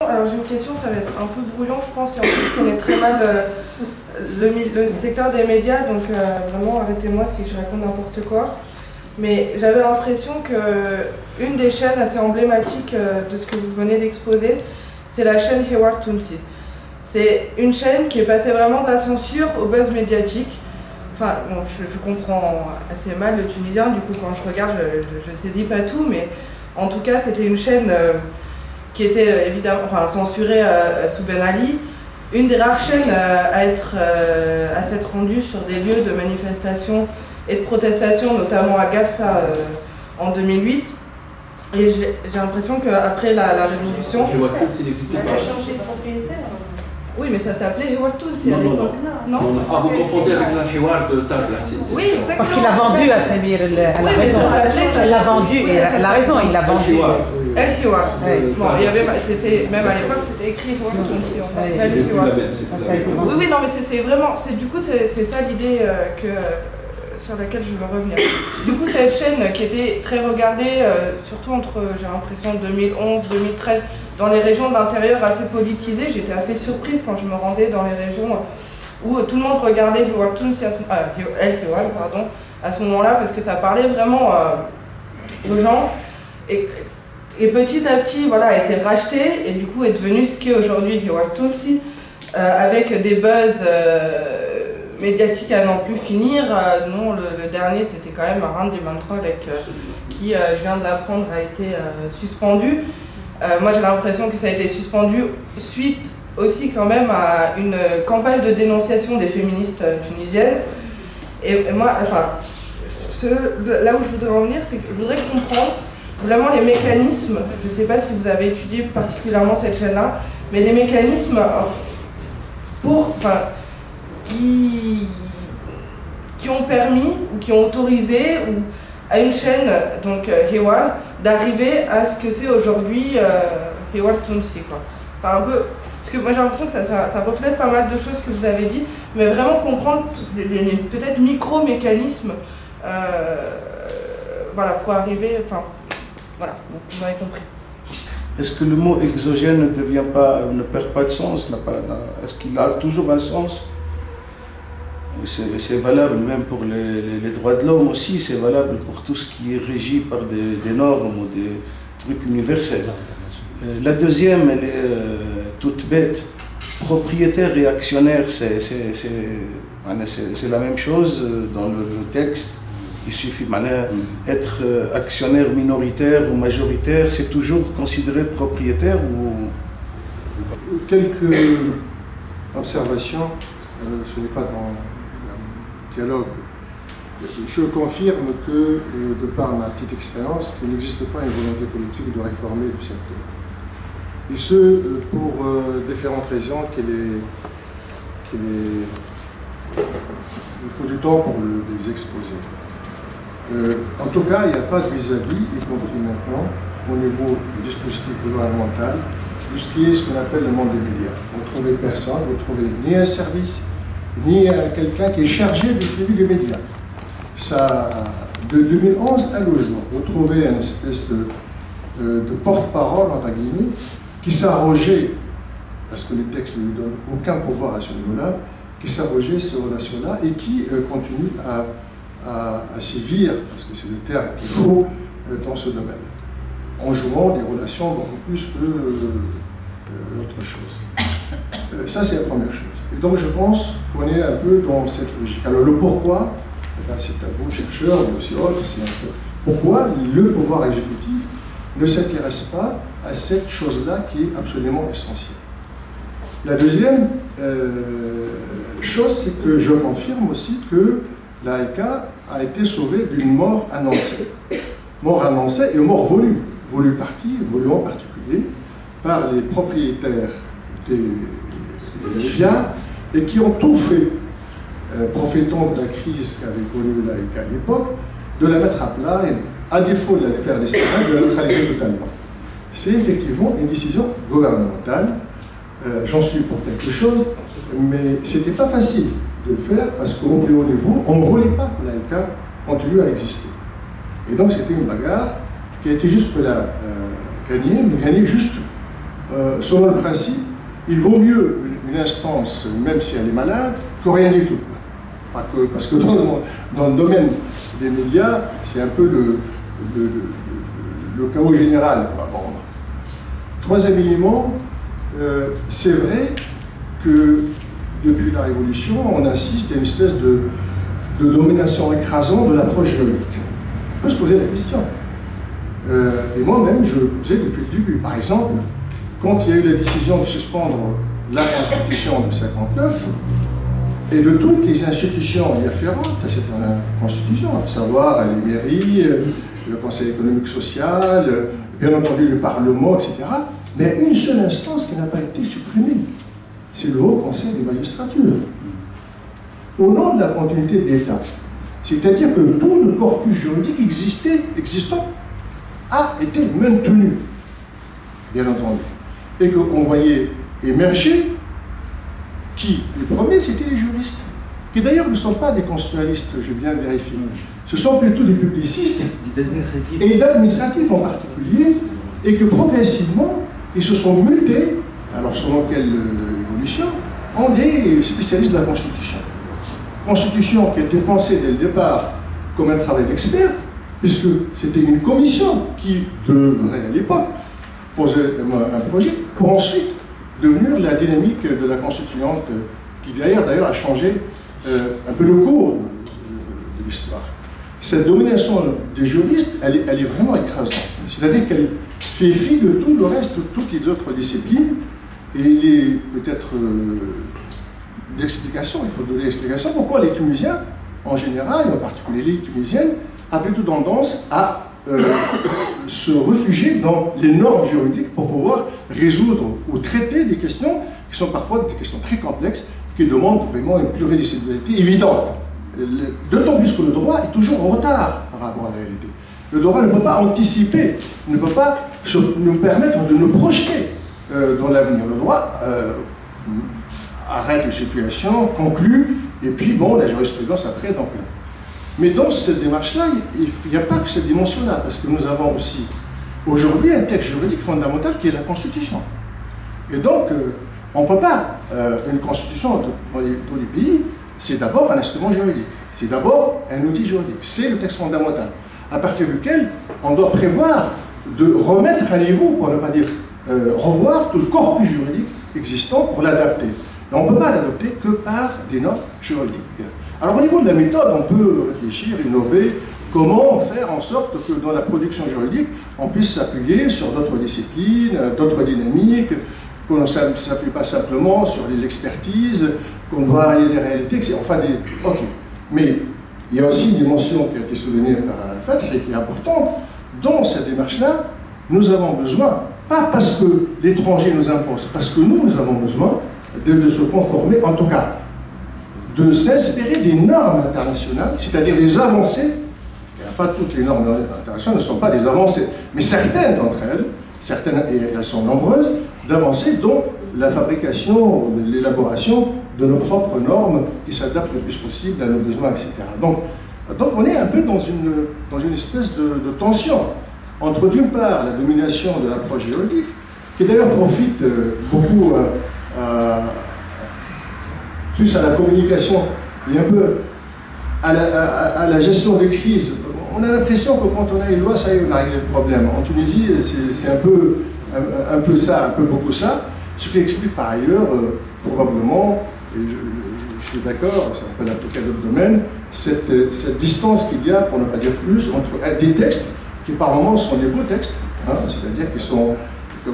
Alors j'ai une question, ça va être un peu brouillon je pense, et en plus je connais très mal le secteur des médias, donc vraiment arrêtez-moi si je raconte n'importe quoi. Mais j'avais l'impression qu'une des chaînes assez emblématiques de ce que vous venez d'exposer, c'est la chaîne Hiwar Tounsi. C'est une chaîne qui est passée vraiment de la censure au buzz médiatique. Enfin, bon, je comprends assez mal le tunisien, du coup quand je regarde, je saisis pas tout, mais en tout cas c'était une chaîne qui était évidemment censurée sous Ben Ali, une des rares chaînes à s'être rendue sur des lieux de manifestation et de protestation, notamment à Gafsa en 2008. Et j'ai l'impression qu'après la révolution... Il a changé de propriétaire. Oui, mais ça s'appelait Hiwar Tounsi à l'époque. Non, vous confondez avec la Hiwar de Tag, là. Oui, exactement. Parce qu'il a vendu à Samir, elle a raison. Il l'a vendu, et elle a raison, il l'a vendu. El Hiwar. Bon, c'était, même à l'époque, c'était écrit Hiwar Tounsi. Oui, oui, non, mais c'est vraiment, du coup, c'est ça l'idée sur laquelle je veux revenir. Du coup, cette chaîne qui était très regardée, surtout entre, j'ai l'impression, 2011, 2013, dans les régions de l'intérieur assez politisées, j'étais assez surprise quand je me rendais dans les régions où tout le monde regardait Hiwar Tounsi, El Hiwar, pardon, à ce moment-là, parce que ça parlait vraiment aux gens. Et petit à petit, voilà, a été racheté et du coup est devenu ce qu'est aujourd'hui Hiwar Tounsi, avec des buzz médiatiques à n'en plus finir. Non, le dernier, c'était quand même Aran Dimantrolek, qui, je viens de l'apprendre, a été suspendu. Moi, j'ai l'impression que ça a été suspendu suite aussi quand même à une campagne de dénonciation des féministes tunisiennes. Et moi, enfin, là où je voudrais en venir, c'est que je voudrais comprendre vraiment les mécanismes, je ne sais pas si vous avez étudié particulièrement cette chaîne-là, mais les mécanismes qui ont permis ou qui ont autorisé à une chaîne, donc Hiwar, d'arriver à ce que c'est aujourd'hui Hiwar Tounsi, quoi. Enfin, un peu, parce que moi j'ai l'impression que ça reflète pas mal de choses que vous avez dit, mais vraiment comprendre les peut-être micro-mécanismes voilà, pour arriver, enfin, voilà, vous m'avez compris. Est-ce que le mot exogène ne perd pas de sens? Est-ce qu'il a toujours un sens? C'est valable même pour les droits de l'homme aussi, c'est valable pour tout ce qui est régi par des normes ou des trucs universels. La deuxième, elle est toute bête. Propriétaire et actionnaire, c'est la même chose dans le texte. Il suffit d'être actionnaire minoritaire ou majoritaire, c'est toujours considéré propriétaire ou... Quelques observations, ce n'est pas dans le dialogue. Je confirme que, de par ma petite expérience, il n'existe pas une volonté politique de réformer le secteur. Et ce, pour différentes raisons il faut du temps pour les exposer. En tout cas, il n'y a pas de vis-à-vis, y compris maintenant, au niveau du dispositif gouvernemental, de ce qui est ce qu'on appelle le monde des médias. Vous ne trouvez personne, vous ne trouvez ni un service, ni quelqu'un qui est chargé du suivi des médias. Ça, de 2011 à nos jours, vous trouvez une espèce de porte-parole, entre guillemets, qui s'arrogeait, parce que les textes ne lui donnent aucun pouvoir à ce niveau-là, qui s'arrogeait ces relations-là et qui continue à sévir, parce que c'est le terme qu'il faut dans ce domaine, en jouant des relations beaucoup plus que autre chose. Ça, c'est la première chose. Et donc, je pense qu'on est un peu dans cette logique. Alors, le pourquoi, c'est à vous, chercheurs, mais aussi autres, c'est un peu pourquoi le pouvoir exécutif ne s'intéresse pas à cette chose-là qui est absolument essentielle. La deuxième chose, c'est que je confirme aussi que l'AEK a été sauvée d'une mort annoncée. Mort annoncée et mort voulue. Voulue par qui? Voulue en particulier par les propriétaires des médias et qui ont tout fait, profitant de la crise qu'avait connue l'AEK à l'époque, de la mettre à plat et, à défaut de la faire disparaître, de la neutraliser totalement. C'est effectivement une décision gouvernementale. J'en suis pour quelque chose, mais c'était pas facile de le faire parce qu'au plus haut niveau, on ne voulait pas que l'AEK continue à exister. Et donc c'était une bagarre qui a été jusque-là gagnée, mais gagnée juste selon le principe, il vaut mieux une instance, même si elle est malade, que rien du tout. Parce que dans le domaine des médias, c'est un peu le chaos général. Bon. Troisième élément, c'est vrai que depuis la Révolution, on assiste à une espèce de domination écrasante de l'approche juridique. On peut se poser la question. Et moi-même, je le posais depuis le début. Par exemple, quand il y a eu la décision de suspendre la Constitution de 59, et de toutes les institutions y afférentes à cette Constitution, à savoir les mairies, le Conseil économique social, bien entendu le Parlement, etc., mais une seule instance qui n'a pas été supprimée, c'est le Haut Conseil des magistratures. Au nom de la continuité de l'État, c'est-à-dire que tout le corpus juridique existant a été maintenu, bien entendu, et qu'on voyait émerger qui, les premiers, c'était les juristes, qui d'ailleurs ne sont pas des constitutionnalistes, j'ai bien vérifié. Ce sont plutôt des publicistes, et d'administratifs en particulier, et que progressivement, ils se sont mutés, alors selon quelle évolution, en des spécialistes de la Constitution. Constitution qui a été pensée dès le départ comme un travail d'expert, puisque c'était une commission qui devrait à l'époque poser un projet pour ensuite devenir la dynamique de la constituante qui d'ailleurs a changé un peu le cours de l'histoire. Cette domination des juristes, elle est vraiment écrasante. C'est-à-dire qu'elle fait fi de tout le reste, de toutes les autres disciplines, et il est peut-être d'explication, il faut donner l'explication pourquoi les Tunisiens, en général, et en particulier les Tunisiennes, a plutôt tendance à se réfugier dans les normes juridiques pour pouvoir résoudre ou traiter des questions qui sont parfois des questions très complexes, qui demandent vraiment une pluridisciplinarité évidente. D'autant plus que le droit est toujours en retard par rapport à la réalité. Le droit ne peut pas anticiper, ne peut pas nous permettre de nous projeter dans l'avenir. Le droit arrête les situations, conclut, et puis bon, la jurisprudence après, donc... Mais dans cette démarche-là, il n'y a pas que cette dimension-là, parce que nous avons aussi aujourd'hui un texte juridique fondamental qui est la Constitution. Et donc, on ne peut pas, une Constitution dans les pays, c'est d'abord un instrument juridique, c'est d'abord un outil juridique, c'est le texte fondamental, à partir duquel on doit prévoir de remettre à niveau, pour ne pas dire revoir tout le corpus juridique existant pour l'adapter. Et on ne peut pas l'adopter que par des normes juridiques. Alors au niveau de la méthode, on peut réfléchir, innover, comment faire en sorte que dans la production juridique, on puisse s'appuyer sur d'autres disciplines, d'autres dynamiques, qu'on ne s'appuie pas simplement sur l'expertise, qu'on doit aller des réalités, etc. Enfin, ok. Mais il y a aussi une dimension qui a été soulignée par Fath et qui est importante. Dans cette démarche-là, nous avons besoin, pas parce que l'étranger nous impose, parce que nous avons besoin de se conformer, en tout cas, de s'inspirer des normes internationales, c'est-à-dire des avancées. Pas toutes les normes internationales ne sont pas des avancées, mais certaines d'entre elles, et elles sont nombreuses, d'avancées dont la fabrication, l'élaboration de nos propres normes qui s'adaptent le plus possible à nos besoins, etc. Donc on est un peu dans une espèce de tension entre, d'une part, la domination de l'approche juridique, qui d'ailleurs profite beaucoup plus à la communication et un peu à la gestion des crises. On a l'impression que quand on a une loi, ça y est, on a réglé le problème. En Tunisie, c'est un peu ça, un peu beaucoup ça, ce qui explique par ailleurs, probablement, et je suis d'accord, ça peut l'appliquer à d'autres domaines, cette distance qu'il y a, pour ne pas dire plus, entre des textes qui par moments sont des beaux textes, hein, c'est-à-dire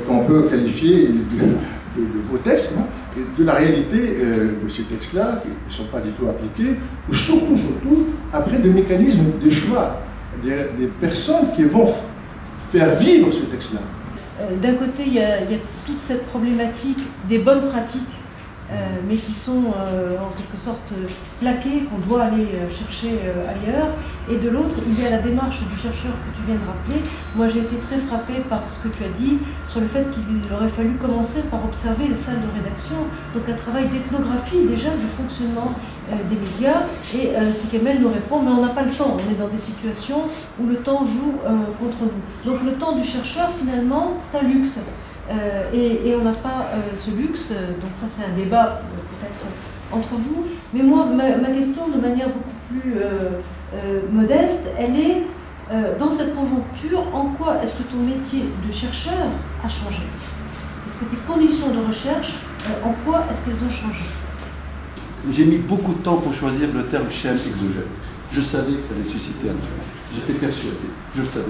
qu'on peut qualifier de beaux textes, hein, et de la réalité de ces textes-là, qui ne sont pas du tout appliqués, ou surtout, après le mécanisme des choix, des personnes qui vont faire vivre ce texte-là. D'un côté, il y a toute cette problématique des bonnes pratiques, mais qui sont en quelque sorte plaquées, qu'on doit aller chercher ailleurs. Et de l'autre, il y a la démarche du chercheur que tu viens de rappeler. Moi, j'ai été très frappée par ce que tu as dit sur le fait qu'il aurait fallu commencer par observer les salles de rédaction, donc un travail d'ethnographie déjà du fonctionnement des médias. Et si Kamel nous répond, mais on n'a pas le temps, on est dans des situations où le temps joue contre nous. Donc le temps du chercheur, finalement, c'est un luxe. et on n'a pas ce luxe. Donc ça, c'est un débat peut-être entre vous. Mais moi, ma question, de manière beaucoup plus modeste, elle est dans cette conjoncture, en quoi est-ce que ton métier de chercheur a changé? Est-ce que tes conditions de recherche, en quoi est-ce qu'elles ont changé? J'ai mis beaucoup de temps pour choisir le terme chaîne exogène. Je savais que ça allait susciter un truc. J'étais persuadé, je le savais.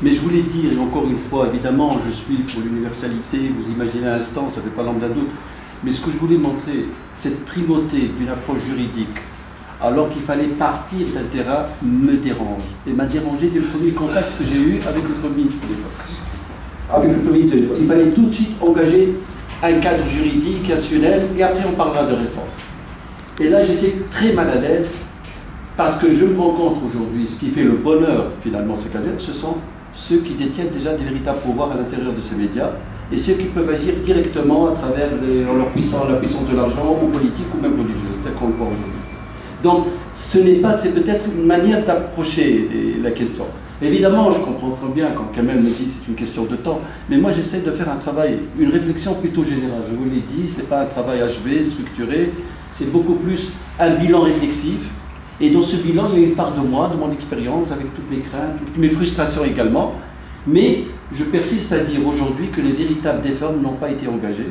Mais je voulais dire, et encore une fois, évidemment, je suis pour l'universalité, vous imaginez à l'instant, ça ne fait pas l'ombre d'un doute, mais ce que je voulais montrer, cette primauté d'une approche juridique, alors qu'il fallait partir d'un terrain, me dérange. Et m'a dérangé dès le premier contact que j'ai eu avec le Premier ministre de l'époque. Avec le Premier ministre de l'époque. Il fallait tout de suite engager un cadre juridique, rationnel, et après on parlera de réforme. Et là, j'étais très mal à l'aise, parce que je me rends compte aujourd'hui, ce qui fait le bonheur, finalement, ce cadre, ce sont ceux qui détiennent déjà des véritables pouvoirs à l'intérieur de ces médias, et ceux qui peuvent agir directement à travers la puissance de l'argent, ou politique, ou même religieuse, tel qu'on le voit aujourd'hui. Donc, c'est peut-être une manière d'approcher la question. Évidemment, je comprends très bien quand Kamel me dit c'est une question de temps, mais moi j'essaie de faire un travail, une réflexion plutôt générale. Je vous l'ai dit, ce n'est pas un travail achevé, structuré, c'est beaucoup plus un bilan réflexif. Et dans ce bilan, il y a une part de moi, de mon expérience, avec toutes mes craintes, toutes mes frustrations également. Mais je persiste à dire aujourd'hui que les véritables réformes n'ont pas été engagées,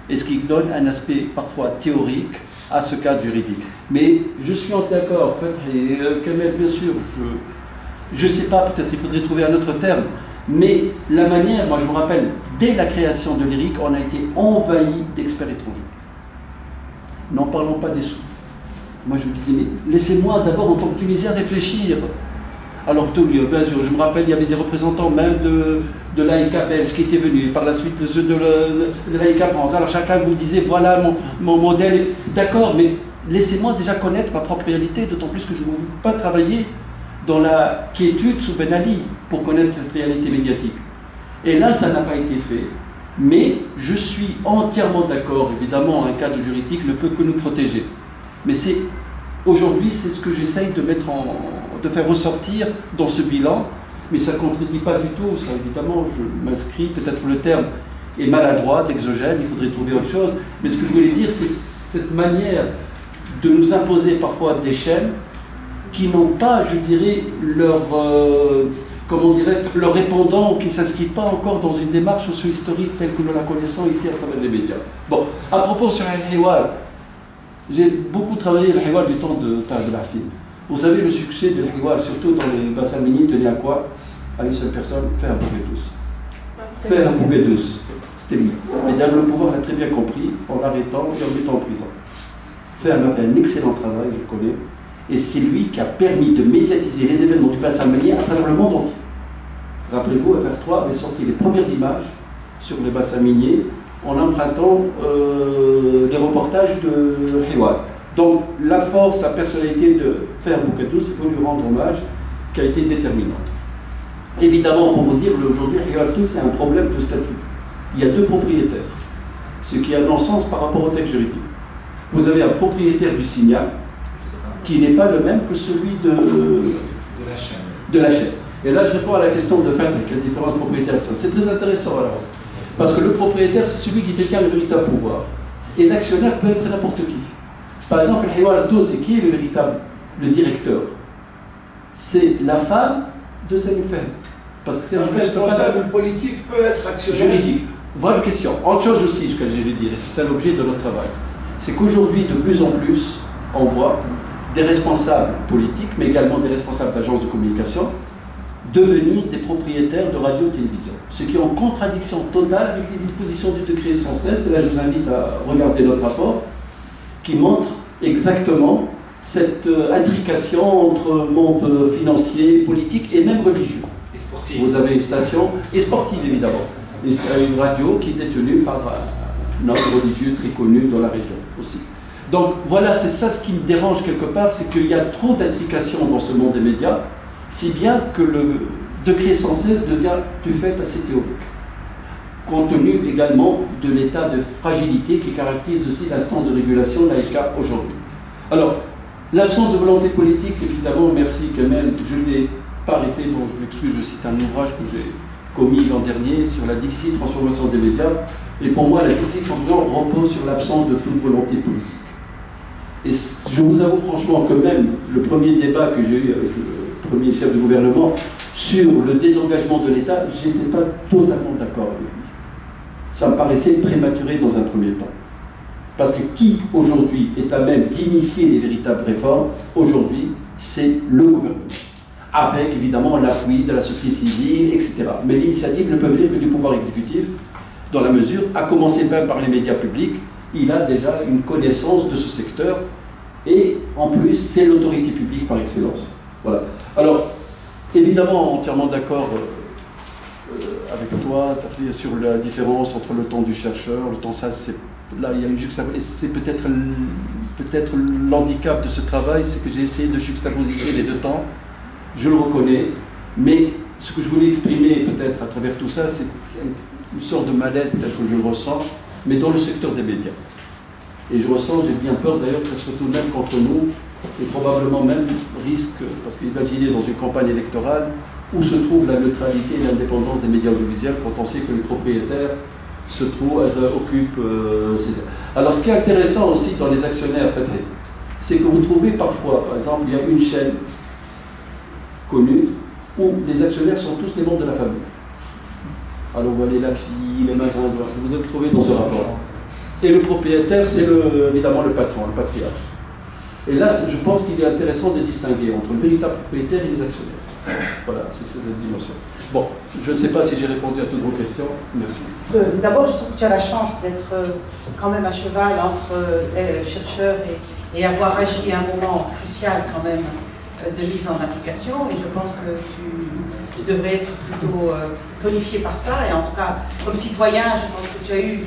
et ce qui donne un aspect parfois théorique à ce cadre juridique. Mais je suis en accord, en fait, et Kamel, bien sûr, je ne sais pas, peut-être il faudrait trouver un autre terme, mais la manière, moi je me rappelle, dès la création de l'IRIC, on a été envahi d'experts étrangers. N'en parlons pas des sous. Moi je me disais, mais laissez-moi d'abord en tant que Tunisien réfléchir. Alors bien sûr, je me rappelle, il y avait des représentants même de l'AEK belge qui étaient venus, par la suite ceux de l'AEK France. Alors chacun vous disait, voilà mon modèle, d'accord, mais laissez-moi déjà connaître ma propre réalité, d'autant plus que je ne veux pas travailler dans la quiétude sous Ben Ali pour connaître cette réalité médiatique. Et là, ça n'a pas été fait. Mais je suis entièrement d'accord, évidemment, un cadre juridique ne peut que nous protéger. Mais aujourd'hui, c'est ce que j'essaye de faire ressortir dans ce bilan, mais ça ne contredit pas du tout, ça évidemment, je m'inscris, peut-être le terme est maladroit, exogène, il faudrait trouver autre chose, mais ce que je voulais dire, c'est cette manière de nous imposer parfois des chaînes qui n'ont pas, je dirais, leur répondant, ou qui ne s'inscrivent pas encore dans une démarche socio-historique telle que nous la connaissons ici à travers les médias. Bon, à propos sur un hiwar, j'ai beaucoup travaillé le hiwar du temps de Tahar Belhassim. Vous savez, le succès de l'hiwar, surtout dans les bassins miniers, tenait à quoi? À une seule personne, faire un bouquet douce. Faire un bouquet douce, c'était mieux. Mais d'ailleurs, le pouvoir l'a très bien compris en l'arrêtant et en le mettant en prison. Faire un excellent travail, je le connais. Et c'est lui qui a permis de médiatiser les événements du bassin minier à travers le monde entier. Rappelez-vous, FR3 avait sorti les premières images sur les bassins miniers en empruntant les reportages de Hiwar. Donc la force, la personnalité de faire Bouquet Douce, il faut lui rendre hommage, qui a été déterminante. Évidemment, pour vous dire, aujourd'hui, Hiwar Tous a un problème de statut. Il y a deux propriétaires, ce qui a un non-sens par rapport au texte juridique. Vous avez un propriétaire du signal, qui n'est pas le même que celui de la chaîne. Et là, je réponds à la question de fait, quelle différence propriétaire. C'est très intéressant alors. Parce que le propriétaire, c'est celui qui détient le véritable pouvoir. Et l'actionnaire peut être n'importe qui. Par exemple, le Hiwar Tous, c'est qui est le directeur? C'est la femme de Samir Fehmi. Parce que c'est un responsable politique peut être actionnaire. Juridique. Voilà la question. Autre chose aussi, ce que je vais dire, et c'est ça l'objet de notre travail, c'est qu'aujourd'hui, de plus en plus, on voit des responsables politiques, mais également des responsables d'agences de communication, devenir des propriétaires de radio-télévision. Ce qui est en contradiction totale avec les dispositions du décret 116, et là je vous invite à regarder notre rapport, qui montre exactement cette intrication entre monde financier, politique et même religieux. Et sportif. Vous avez une station, et sportive évidemment, une radio qui est détenue par un homme religieux très connu dans la région aussi. Donc voilà, c'est ça ce qui me dérange quelque part, c'est qu'il y a trop d'intrications dans ce monde des médias, si bien que le décret 116 devient du fait assez théorique, compte tenu également de l'état de fragilité qui caractérise aussi l'instance de régulation, l'AEK, aujourd'hui. Alors, l'absence de volonté politique, évidemment, merci Kamel, je n'ai pas arrêté, bon je m'excuse, je cite un ouvrage que j'ai commis l'an dernier sur la difficile transformation des médias. Et pour moi, la difficile transformation repose sur l'absence de toute volonté politique. Et je vous avoue franchement que même le premier débat que j'ai eu avec le premier chef de gouvernement sur le désengagement de l'État, je n'étais pas totalement d'accord avec lui. Ça me paraissait prématuré dans un premier temps. Parce que qui aujourd'hui est à même d'initier les véritables réformes, aujourd'hui, c'est le gouvernement. Avec évidemment l'appui de la société civile, etc. Mais l'initiative ne peut venir que du pouvoir exécutif, dans la mesure, à commencer même par les médias publics, il a déjà une connaissance de ce secteur, et en plus, c'est l'autorité publique par excellence. Voilà. Alors, évidemment, entièrement d'accord avec toi sur la différence entre le temps du chercheur, le temps ça, là il y a une juxtaposition, et c'est peut-être l'handicap de ce travail, c'est que j'ai essayé de juxtaposer les deux temps, je le reconnais, mais ce que je voulais exprimer peut-être à travers tout ça, c'est une sorte de malaise tel que je le ressens, mais dans le secteur des médias. Et je ressens, j'ai bien peur d'ailleurs que ça se retourne même contre nous, et probablement même risque, parce qu'imaginez dans une campagne électorale, où se trouve la neutralité et l'indépendance des médias audiovisuels quand on sait que les propriétaires occupent ces... Alors ce qui est intéressant aussi dans les actionnaires, c'est que vous trouvez parfois, par exemple, il y a une chaîne connue où les actionnaires sont tous les membres de la famille. Alors vous voyez la fille, les magrins, vous êtes trouvés dans ce rapport. Et le propriétaire, c'est évidemment le patron, le patriarche. Et là, je pense qu'il est intéressant de distinguer entre le véritable propriétaire et les actionnaires. Voilà, c'est cette dimension. Bon, je ne sais pas si j'ai répondu à toutes vos questions. Merci. D'abord, je trouve que tu as la chance d'être quand même à cheval entre chercheurs et avoir agi à un moment crucial quand même de mise en application. Et je pense que tu devrais être plutôt tonifié par ça. Et en tout cas, comme citoyen, je pense que tu as eu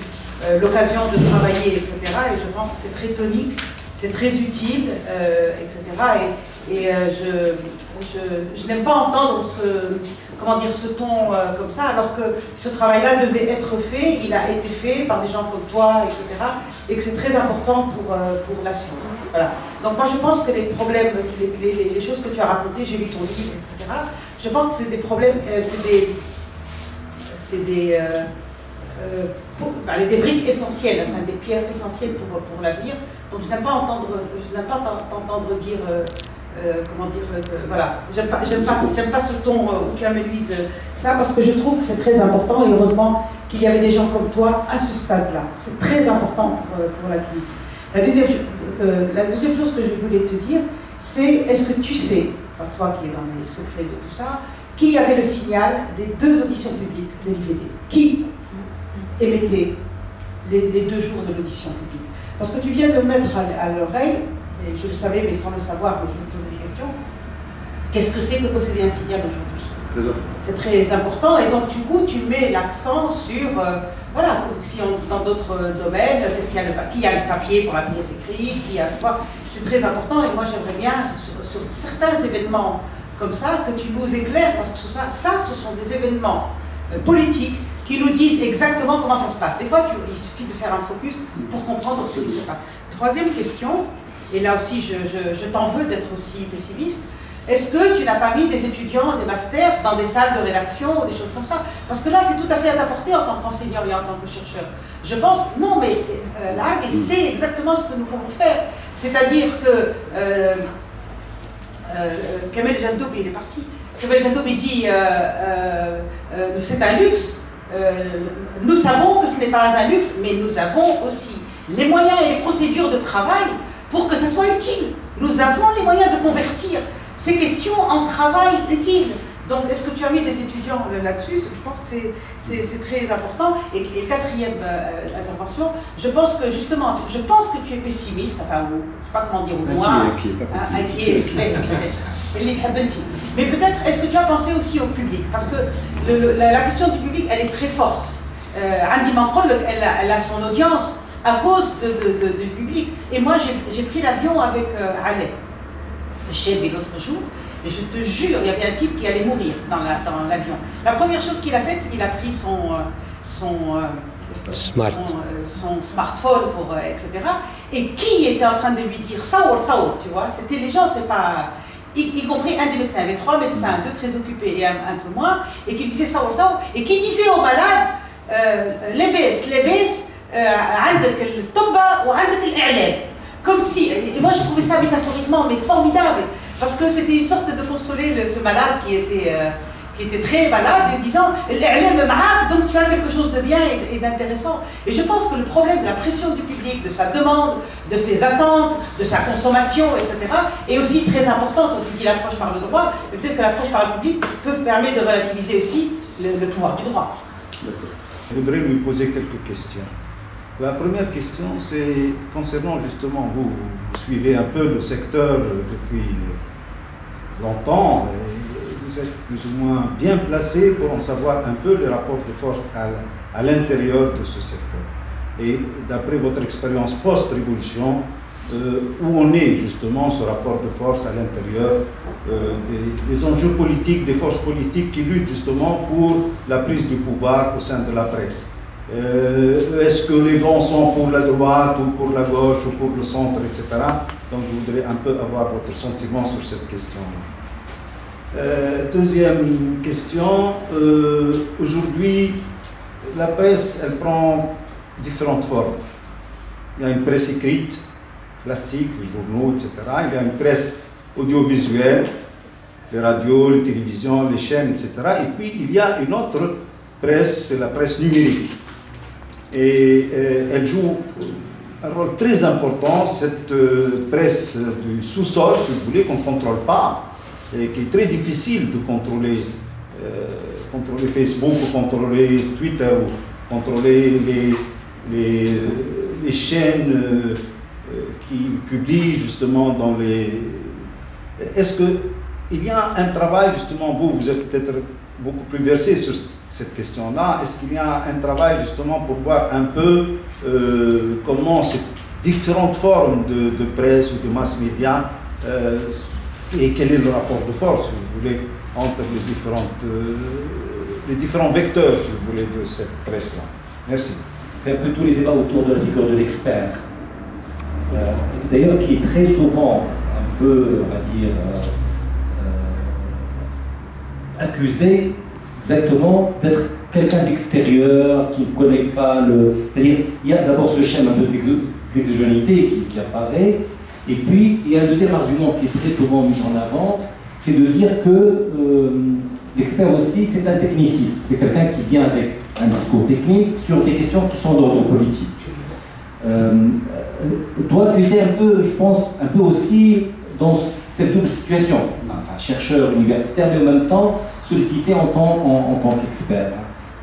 l'occasion de travailler, etc. Et je pense que c'est très tonique, c'est très utile, etc. Et je n'aime pas entendre ce ton comme ça, alors que ce travail-là devait être fait, il a été fait par des gens comme toi, etc. Et que c'est très important pour la suite. Voilà. Donc moi je pense que les problèmes, les choses que tu as racontées, j'ai lu ton livre, etc. Je pense que c'est des problèmes, des briques essentielles, enfin des pierres essentielles pour l'avenir. Donc je n'aime pas t'entendre dire, voilà, j'aime pas ce ton où tu amenuises ça, parce que je trouve que c'est très important, et heureusement qu'il y avait des gens comme toi à ce stade-là. C'est très important pour la Tunisie. La deuxième chose que je voulais te dire, c'est, est-ce que tu sais, parce que toi qui es dans les secrets de tout ça, qui avait le signal des 2 auditions publiques de l'IVD? Qui émettait les 2 jours de l'audition publique? Parce que tu viens de mettre à l'oreille, et je le savais mais sans le savoir, mais je vais te poser des questions, qu'est-ce que c'est que posséder un signal aujourd'hui? C'est très important, et donc du coup tu mets l'accent sur, voilà, si dans d'autres domaines, qui a le papier pour la pièce écrite, c'est très important, et moi j'aimerais bien, sur certains événements comme ça, que tu nous éclaires, parce que ce sont des événements politiques qui nous disent exactement comment ça se passe. Des fois, il suffit de faire un focus pour comprendre ce qui se passe. Troisième question, et là aussi je t'en veux d'être aussi pessimiste, est-ce que tu n'as pas mis des étudiants, des masters dans des salles de rédaction ou des choses comme ça? Parce que là, c'est tout à fait à ta portée en tant qu'enseignant et en tant que chercheur. Je pense, non, mais là, c'est exactement ce que nous pouvons faire. C'est-à-dire que Kamel Jandoub, il est parti. Kamel Jandoub, il dit c'est un luxe. Nous savons que ce n'est pas un luxe, mais nous avons aussi les moyens et les procédures de travail pour que ça soit utile. Nous avons les moyens de convertir ces questions en travail utile. Donc, est-ce que tu as mis des étudiants là-dessus? Je pense que c'est très important. Et quatrième intervention, je pense que justement, je pense que tu es pessimiste, enfin, je ne sais pas comment dire, au moins, inquiet, mais peut-être, est-ce que tu as pensé aussi au public? Parce que la question du public, elle est très forte. Andy Manqol, elle a son audience à cause du public. Et moi, j'ai pris l'avion avec Alec Chebi l'autre jour, et je te jure, il y avait un type qui allait mourir dans l'avion. La première chose qu'il a faite, c'est qu'il a pris son smartphone, etc. Et qui était en train de lui dire Saour, Saour, tu vois? C'était les gens, c'est pas. y compris un des médecins. Il y avait 3 médecins, 2 très occupés et un peu moins, et qui disaient ça, et qui disaient aux malades, لبس عندك الطب وعندك الإعلام. Comme si, et moi je trouvais ça métaphoriquement mais formidable, parce que c'était une sorte de consoler ce malade qui était très malade, lui disant الإعلام معاك, donc tu as quelque chose de bien et d'intéressant. Et je pense que le problème de la pression du public, de sa demande, de ses attentes, de sa consommation, etc., est aussi très importante. On dit l'approche par le droit, mais peut-être que l'approche par le public peut permettre de relativiser aussi le pouvoir du droit. Je voudrais lui poser quelques questions. La première question, c'est concernant justement, vous suivez un peu le secteur depuis longtemps, et vous êtes plus ou moins bien placé pour en savoir un peu les rapports de force à l'intérieur de ce secteur. Et d'après votre expérience post-révolution, où on est justement ce rapport de force à l'intérieur des enjeux politiques, des forces politiques qui luttent justement pour la prise du pouvoir au sein de la presse. Est-ce que les vents sont pour la droite ou pour la gauche ou pour le centre, etc. Donc je voudrais un peu avoir votre sentiment sur cette question-là. Deuxième question, aujourd'hui la presse, elle prend différentes formes. Il y a une presse écrite, classique, les journaux, etc. Il y a une presse audiovisuelle, les radios, les télévisions, les chaînes, etc. Et puis il y a une autre presse, c'est la presse numérique. Et elle joue un rôle très important, cette presse du sous-sol, si vous voulez, qu'on ne contrôle pas, et qui est très difficile de contrôler. Contrôler Facebook, ou contrôler Twitter, ou contrôler les chaînes qui publient justement dans les... Est-ce qu'il y a un travail, justement, vous êtes peut-être beaucoup plus versé sur cette question-là, est-ce qu'il y a un travail justement pour voir un peu comment ces différentes formes de presse ou de mass média et quel est le rapport de force, si vous voulez, entre les différents vecteurs, si vous voulez, de cette presse-là. Merci. C'est un peu tous les débats autour de la figure de l'expert. D'ailleurs, qui est très souvent un peu, on va dire, accusé exactement d'être quelqu'un d'extérieur, qui ne connaît pas le... C'est-à-dire, il y a d'abord ce schème un peu d'exogénéité qui apparaît, et puis il y a un deuxième argument qui est très souvent mis en avant, c'est de dire que l'expert aussi, c'est un techniciste. C'est quelqu'un qui vient avec un discours technique sur des questions qui sont d'ordre politique. Toi, tu étais un peu, je pense, un peu aussi dans cette double situation. Enfin, chercheur universitaire, mais en même temps sollicité en tant qu'expert.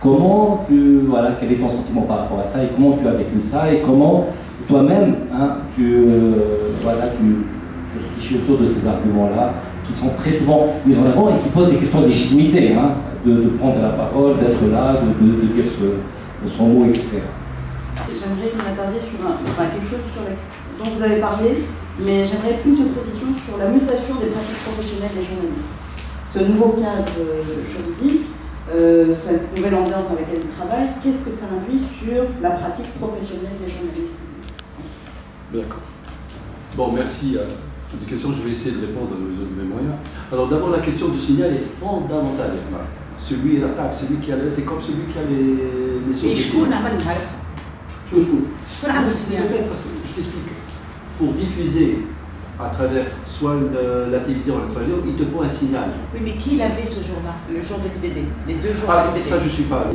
Comment voilà, quel est ton sentiment par rapport à ça et comment tu as vécu ça et comment toi-même, hein, tu réfléchis autour de ces arguments-là qui sont très souvent mis en avant et qui posent des questions de légitimité, hein, de prendre la parole, d'être là, de dire son mot, etc. J'aimerais m'attarder sur quelque chose dont vous avez parlé, mais j'aimerais plus de précision sur la mutation des pratiques professionnelles des journalistes. Ce nouveau cadre juridique, cette nouvelle ambiance dans laquelle ils travaillent, qu'est-ce que ça induit sur la pratique professionnelle des journalistes? D'accord. Bon, merci à toutes les questions. Je vais essayer de répondre aux autres de mes moyens. Alors d'abord, la question du signal est fondamentale. Celui qui a c'est comme celui qui a les sociétés. Parce que je t'explique. Pour diffuser à travers soit la télévision ou la radio, il te faut un signal. Oui, mais qui l'avait ce jour-là, le jour de l'IVD, les 2 jours de l'IVD? Ça, je ne suis pas.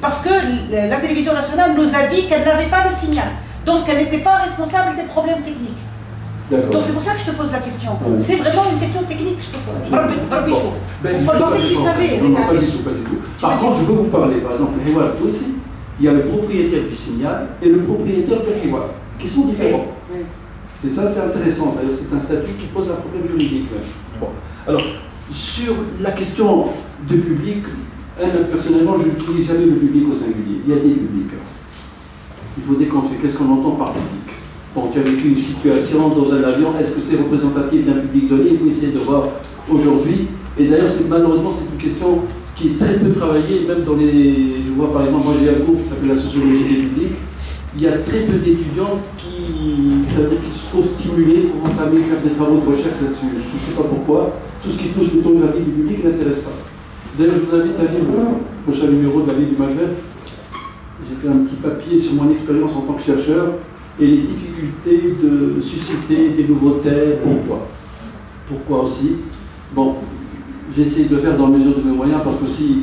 Parce que la télévision nationale nous a dit qu'elle n'avait pas le signal. Donc elle n'était pas responsable des problèmes techniques. Donc c'est pour ça que je te pose la question. Oui. C'est vraiment une question technique que je te pose. On pensait que tu savais. Non, pas du tout, pas du tout. Par contre, je peux vous parler, par exemple, le Hiwar, toi aussi, il y a le propriétaire du signal et le propriétaire de Hiwar, qui sont différents. Oui. C'est ça, c'est intéressant. D'ailleurs, c'est un statut qui pose un problème juridique. Bon. Alors, sur la question de public, personnellement, je n'utilise jamais le public au singulier. Il y a des publics. Il faut déconstruire. Qu'est-ce qu'on entend par public? Bon, tu as vécu une situation dans un avion, est-ce que c'est représentatif d'un public donné? Il faut essayer de voir aujourd'hui. Et d'ailleurs, malheureusement, c'est une question qui est très peu travaillée, même dans les... Je vois par exemple, moi j'ai un cours qui s'appelle la sociologie des publics. il y a très peu d'étudiants qui se trouvent stimulés pour entamer, faire des travaux de recherche là-dessus. Je ne sais pas pourquoi. Tout ce qui touche l'autographie du public n'intéresse pas. D'ailleurs, je vous invite à lire le prochain numéro de la vie du Maghreb. J'ai fait un petit papier sur mon expérience en tant que chercheur et les difficultés de susciter des nouveaux thèmes. Pourquoi aussi? Bon, j'ai essayé de le faire dans la mesure de mes moyens parce qu'aussi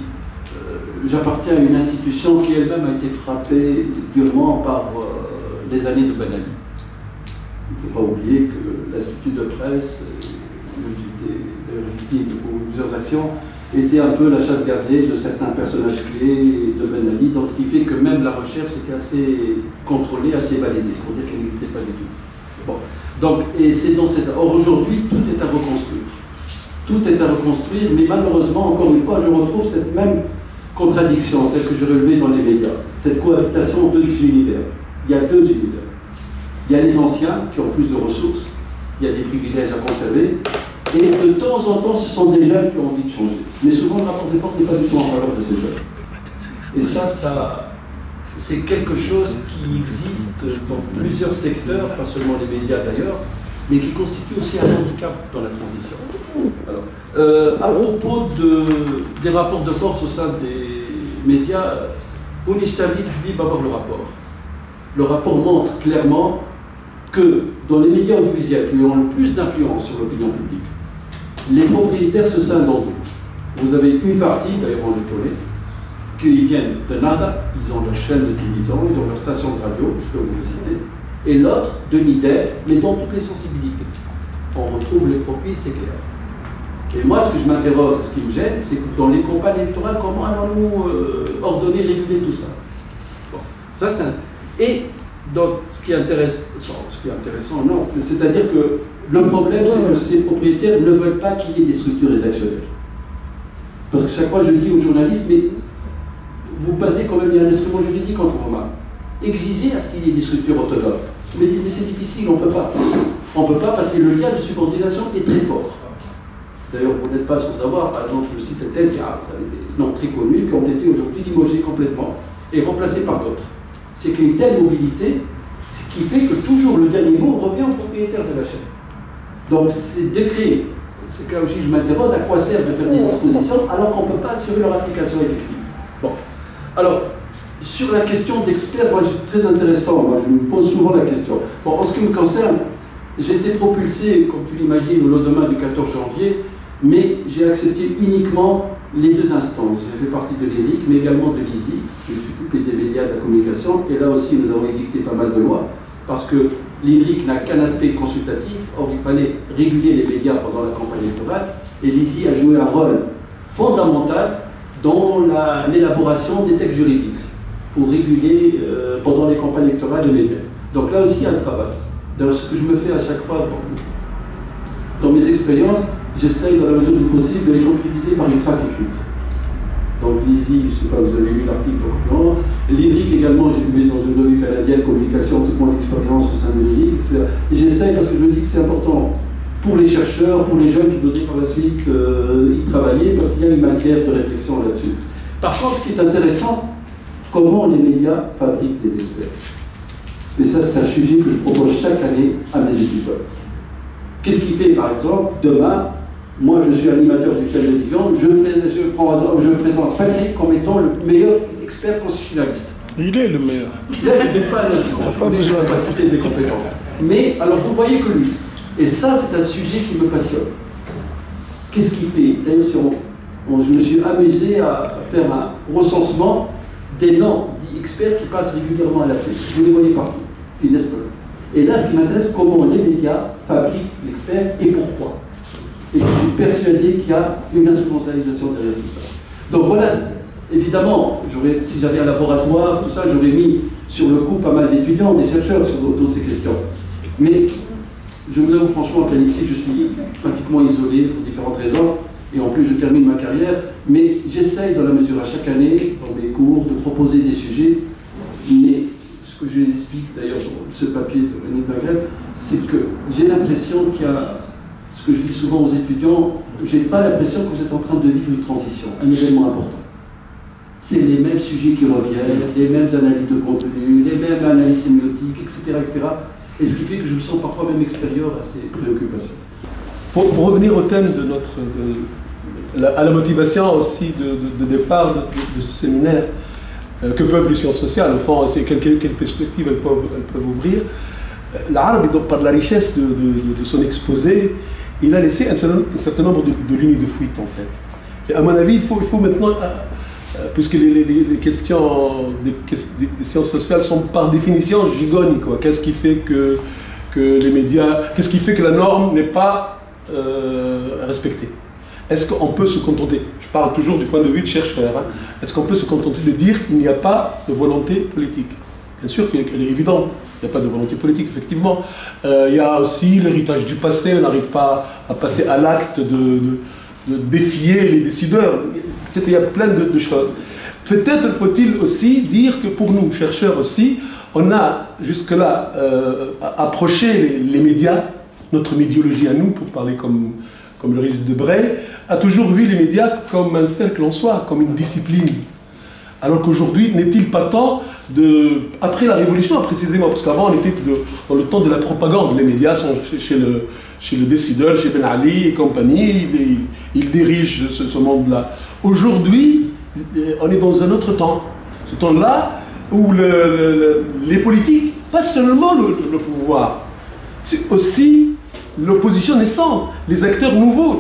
j'appartiens à une institution qui elle-même a été frappée durement par les années de Ben Ali. Il ne faut pas oublier que l'Institut de presse, où j'étais victime de plusieurs actions, était un peu la chasse gardée de certains personnages clés de Ben Ali, donc ce qui fait que même la recherche était assez contrôlée, assez balisée, pour dire qu'elle n'existait pas du tout. Bon. Donc, et c'est dans cette... Or aujourd'hui, tout est à reconstruire. Tout est à reconstruire, mais malheureusement, encore une fois, je retrouve cette même contradiction, telle que je relevais dans les médias, cette cohabitation de univers. Il y a deux univers. Il y a les anciens qui ont plus de ressources, il y a des privilèges à conserver, et de temps en temps, ce sont des jeunes qui ont envie de changer. Mais souvent, le rapport de force n'est pas du tout en faveur de ces jeunes. Et ça c'est quelque chose qui existe dans plusieurs secteurs, pas seulement les médias d'ailleurs, mais qui constitue aussi un handicap dans la transition. Alors, à propos des rapports de force au sein des médias, Bounishtabid va voir le rapport. Le rapport montre clairement que dans les médias audiovisuels qui ont le plus d'influence sur l'opinion publique, les propriétaires se scindent en deux. Vous avez une partie, d'ailleurs on le connaît, qui viennent de nada, ils ont leur chaîne de télévision, ils ont leur station de radio, je peux vous le citer, et l'autre de l'idée, mais dans toutes les sensibilités. On retrouve les profils, c'est clair. Et moi, ce que je m'interroge, ce qui me gêne, c'est que dans les campagnes électorales, comment allons-nous ordonner, réguler tout ça? Bon, ça c'est Et donc, ce qui est intéressant, non, c'est-à-dire que le problème, c'est que ces propriétaires ne veulent pas qu'il y ait des structures rédactionnelles. Parce que chaque fois, je dis aux journalistes, mais vous basez quand même, il y a un instrument juridique entre vos mains. Exigez à ce qu'il y ait des structures autonomes. Ils me disent, mais c'est difficile, on ne peut pas. On ne peut pas parce que le lien de subordination est très fort. D'ailleurs, vous n'êtes pas sans savoir, par exemple, je cite TSA, vous avez des noms très connus qui ont été aujourd'hui limogés complètement et remplacés par d'autres. C'est qu'une telle mobilité, ce qui fait que toujours le dernier mot revient au propriétaire de la chaîne. Donc, ces décrets, c'est là aussi je m'interroge à quoi sert de faire des dispositions alors qu'on ne peut pas assurer leur application effective. Bon. Alors, sur la question d'experts, moi, c'est très intéressant, moi, je me pose souvent la question. Bon, en ce qui me concerne, j'ai été propulsé, comme tu l'imagines, au lendemain du 14 janvier, mais j'ai accepté uniquement les deux instances. J'ai fait partie de l'ERIC, mais également de l'ISI, je me suis occupé des médias, de la communication, et là aussi nous avons édicté pas mal de lois, parce que l'ERIC n'a qu'un aspect consultatif, or il fallait réguler les médias pendant la campagne électorale, et l'ISI a joué un rôle fondamental dans l'élaboration des textes juridiques, pour réguler pendant les campagnes électorales de médias. Donc là aussi il y a un travail. Donc, ce que je me fais à chaque fois dans mes expériences, j'essaye dans la mesure du possible de les concrétiser par une trace écrite. Donc l'ISI, je ne sais pas, vous avez lu l'article en conférence. L'IRIC également, j'ai publié dans une revue canadienne, Communication, toute mon expérience au sein de l'IRIC. Et j'essaye parce que je me dis que c'est important pour les chercheurs, pour les jeunes qui voudraient par la suite y travailler, parce qu'il y a une matière de réflexion là-dessus. Par contre, ce qui est intéressant, comment les médias fabriquent les experts. Et ça, c'est un sujet que je propose chaque année à mes étudiants. Qu'est-ce qui fait, par exemple, demain, moi je suis animateur du channel d'étudiants, je présente Patrick comme étant le meilleur expert constitutionnaliste. Il est le meilleur. Là, je n'ai pas besoin de capacité des compétences. Mais, alors, vous voyez que lui. Et ça, c'est un sujet qui me passionne. Qu'est-ce qui fait? D'ailleurs, je me suis amusé à faire un recensement des noms dits experts qui passent régulièrement à la télé. Vous les voyez partout. Et là, ce qui m'intéresse, comment les médias fabriquent l'expert et pourquoi. Et je suis persuadé qu'il y a une instrumentalisation derrière tout ça. Donc voilà, évidemment, si j'avais un laboratoire, tout ça, j'aurais mis sur le coup pas mal d'étudiants, des chercheurs sur toutes ces questions. Mais je vous avoue franchement qu'à l'IPSI, je suis pratiquement isolé pour différentes raisons. Et en plus, je termine ma carrière. Mais j'essaye, dans la mesure à chaque année, dans mes cours, de proposer des sujets. Mais ce que je les explique d'ailleurs dans ce papier de René Maghreb, c'est que j'ai l'impression qu'il y a, ce que je dis souvent aux étudiants, je n'ai pas l'impression que vous êtes en train de vivre une transition, un événement important. c'est les mêmes sujets qui reviennent, les mêmes analyses de contenu, les mêmes analyses sémiotiques, etc., etc. Et ce qui fait que je me sens parfois même extérieur à ces préoccupations. Pour revenir au thème à la motivation aussi de départ de ce séminaire, que peuvent les sciences sociales, au fond, quelles perspectives elles peuvent ouvrir. L'Arabe, donc, par la richesse de son exposé, il a laissé un certain nombre de lignes de fuite, en fait. Et à mon avis, il faut maintenant, puisque les questions des sciences sociales sont par définition gigognes, quoi. Qu'est-ce qui fait que les médias, qu'est-ce qui fait que la norme n'est pas respectée? Est-ce qu'on peut se contenter, je parle toujours du point de vue de chercheur, hein, est-ce qu'on peut se contenter de dire qu'il n'y a pas de volonté politique? Bien sûr qu'elle est évidente, il n'y a pas de volonté politique, effectivement. Il y a aussi l'héritage du passé, on n'arrive pas à passer à l'acte de défier les décideurs. Peut-être il y a plein de choses. Peut-être faut-il aussi dire que pour nous, chercheurs aussi, on a jusque-là approché les médias, notre médiologie à nous, pour parler comme le risque de Bray, a toujours vu les médias comme un cercle en soi, comme une discipline. Alors qu'aujourd'hui, n'est-il pas temps après la Révolution précisément, parce qu'avant on était dans le temps de la propagande, les médias sont chez le décideur, chez Ben Ali et compagnie, ils dirigent ce monde-là. Aujourd'hui, on est dans un autre temps, ce temps-là où les politiques, pas seulement le pouvoir, c'est aussi l'opposition naissante, les acteurs nouveaux.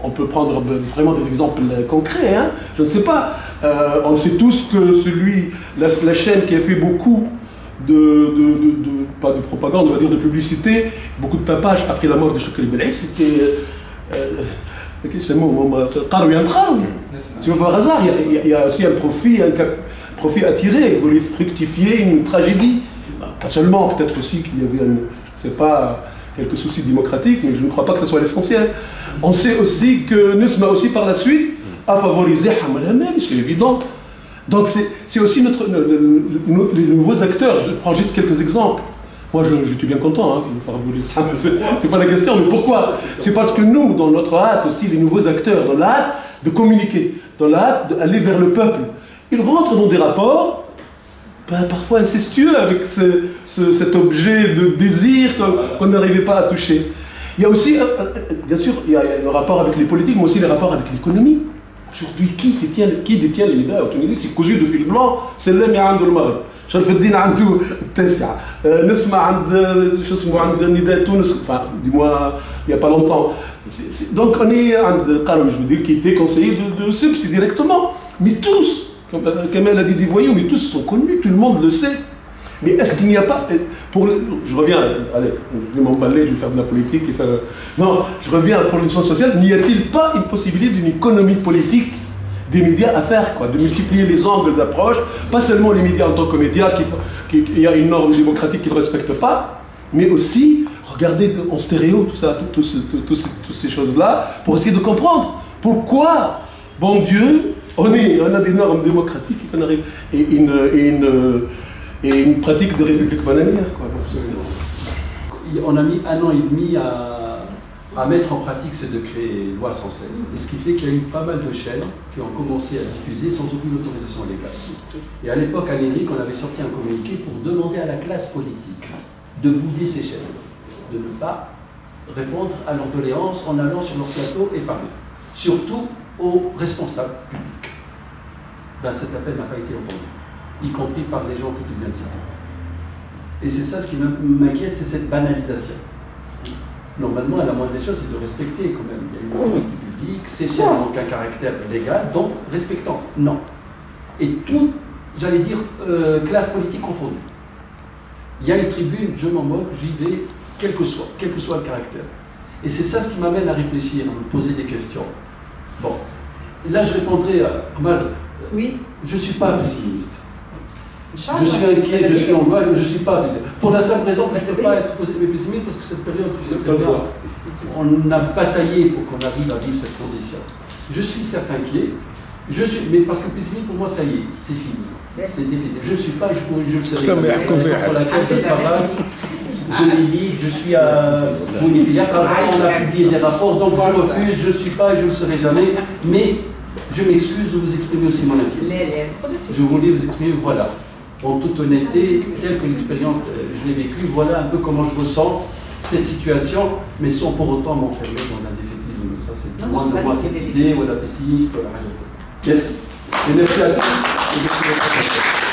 On peut prendre vraiment des exemples concrets, hein. Je ne sais pas. On sait tous que la chaîne qui a fait beaucoup pas de propagande, on va dire de publicité, beaucoup de tapage après la mort de Chokri Belaïd, c'était c'est mot, tu vois, par hasard, il y a aussi un profit attiré, il voulait fructifier une tragédie. Pas seulement, peut-être aussi qu'il y avait, je ne sais pas, quelques soucis démocratiques, mais je ne crois pas que ce soit l'essentiel. On sait aussi que Nesma aussi par la suite a favorisé Hamal Hamem, c'est évident. Donc c'est aussi les nouveaux acteurs. Je prends juste quelques exemples. Moi je suis bien content hein, qu'il favorise Hamal, c'est pas la question, mais pourquoi? C'est parce que nous, dans notre hâte aussi, les nouveaux acteurs, dans la hâte de communiquer, dans la hâte d'aller vers le peuple, ils rentrent dans des rapports parfois incestueux avec cet objet de désir qu'on n'arrivait pas à toucher. Il y a aussi, bien sûr, il y a le rapport avec les politiques, mais aussi les rapports avec l'économie. Aujourd'hui, qui détient les médias en Tunisie? C'est cousu de fil blanc, c'est l'ami عنده المغرب. شرف الدين عنده التاسعة. نسمع عند شو اسمه عند نداء تونس, enfin, du moins, il n'y a pas longtemps. Donc on est عند قروي, je veux dire, qui était conseiller de CEPS directement. Mais tous, comme Kamel a dit des voyous, mais tous sont connus, tout le monde le sait. Mais est-ce qu'il n'y a pas, je reviens, allez, je vais m'emballer, je vais faire de la politique, non, je reviens pour les sciences sociales, n'y a-t-il pas une possibilité d'une économie politique des médias à faire, quoi, de multiplier les angles d'approche, pas seulement les médias en tant que médias, qu'il y a une norme démocratique qu'ils ne respectent pas, mais aussi regarder en stéréo tout ça, toutes ces choses-là, pour essayer de comprendre pourquoi, bon Dieu, on a des normes démocratiques et qu'on arrive, et une pratique de république bananière, quoi. On a mis 1 an et demi à mettre en pratique ce décret loi 116. Et ce qui fait qu'il y a eu pas mal de chaînes qui ont commencé à diffuser sans aucune autorisation légale. Et à l'époque, à l'ENRIC, on avait sorti un communiqué pour demander à la classe politique de bouder ces chaînes, de ne pas répondre à leurs doléances en allant sur leur plateau et parler. Surtout aux responsables publics. Ben, cet appel n'a pas été entendu, y compris par les gens que tu viens de citer. Et c'est ça ce qui m'inquiète, c'est cette banalisation. Normalement, la moindre des choses, c'est de respecter quand même. Il y a une autorité publique, ces chaînes n'ont qu'un caractère légal, donc respectons. Non. Et tout, j'allais dire, classe politique confondue. Il y a une tribune, je m'en moque, j'y vais, quel que soit le caractère. Et c'est ça ce qui m'amène à réfléchir, à me poser des questions. Bon, et là je répondrai à Ahmad, oui, je ne suis pas pessimiste. Je suis inquiet, je suis angoissé, je ne suis pas pessimiste. Pour la simple raison que je ne peux pas être pessimiste parce que cette période, tu sais très bien, on a bataillé pour qu'on arrive à vivre cette transition. Je suis certes inquiet, mais parce que pessimiste pour moi ça y est, c'est fini. C'est défini. Je ne suis pas, je le serai. Pour laquelle je travaille. Je les lis, je suis à Bounifia, on a publié des rapports, donc je refuse, je ne suis pas et je ne le serai jamais, mais Je m'excuse de vous exprimer aussi mon inquiétude. Je voulais vous exprimer, voilà, en toute honnêteté, telle que l'expérience, je l'ai vécue, voilà un peu comment je ressens cette situation, mais sans pour autant m'enfermer dans un défaitisme. Ça, c'est loin de moi cette idée, voilà, pessimiste, voilà. Merci. Et merci à tous. Et merci à tous.